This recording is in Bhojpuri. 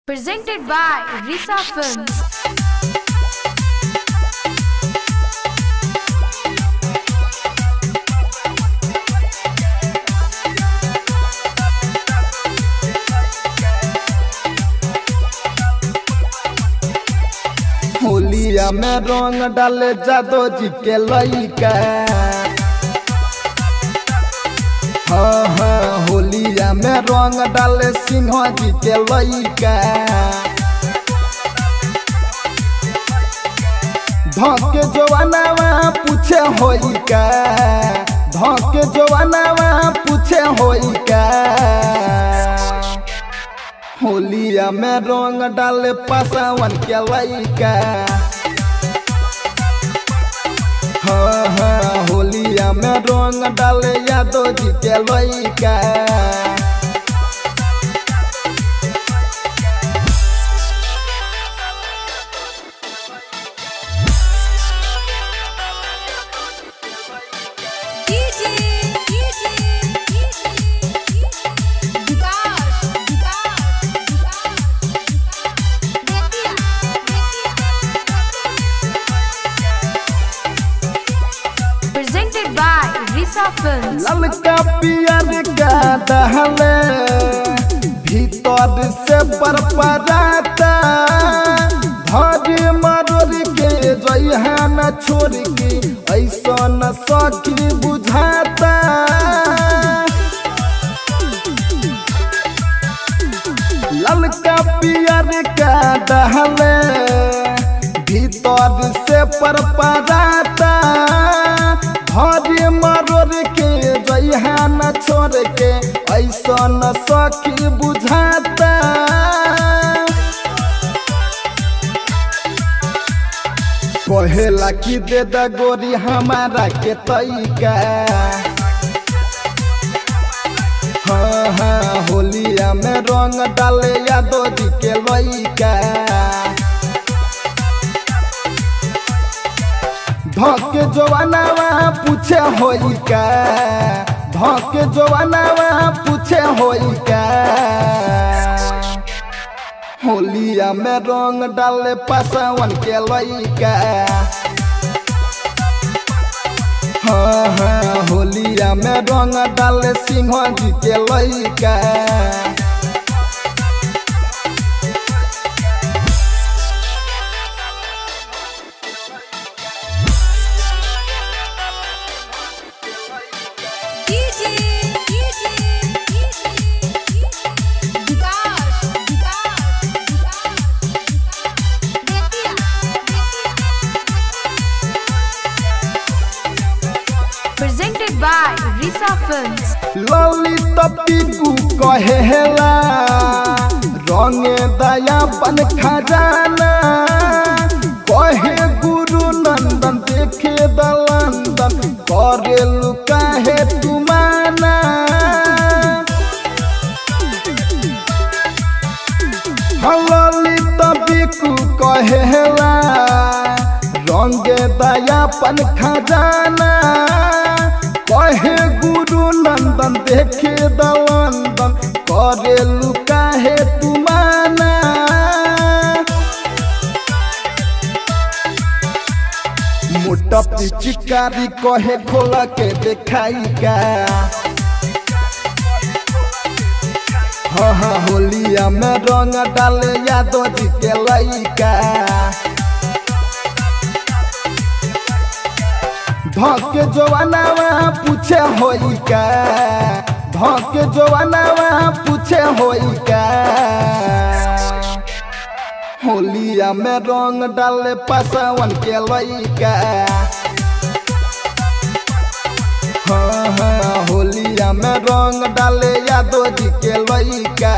Presented by Risa Films. होलिया में रंग डाले जादो जी के लइका। हाँ होलिया में रंग डाले सिंह जी के लइका। धके जवानावा पूछे होई का, धके जवानावा पूछे होई का। होलिया में रंग डाले पासावन के लइका। हाँ होलिया में रंग डाले यादव जी के लइका। Presented by Risa Films. ललका पियर का दहले भीतर से बरपराता। धरे मरोर के जइहा न छोड़ के ऐसा न सखी बुझाता। ललका पियर का दहले भीतर से परपराता। धरे मरोर के जइहा न छोड़ के ऐसा न सखी बुझाता। कहेला कि दे द गोरी हमारा के तइका। हाँ होलिया में रंग डाले यादव जी के लइका। धके जवानावा पूछे होई का, धके जवानावा पूछे होई का। होलिया में रंग डाले पासावन के लइका। हाँ होलिया में रंग डाले सिंह जी के लइका। Presented by Risa Films. Lalit पीकू कहेला रंगे दया बन खजाना। कहे गुरु नंदन देखे दलंदन करे लुका है तुमाना। ललित पीकू कहेला रंगे दया बन खजाना। कहे गुरु नंदन देखे दलंदन करे लुका है तुमाना। मोटा पिचकारी कहे खोला के देखाई का। हाँ होलिया में रंग डाले यादव जी के लइका। धके जवानावा पूछे होई का, धके जवानावा पूछे होई का। होलिया में रंग डाले पासावन के लइका। हाँ होलिया में रंग डाले यादव जी के लइका।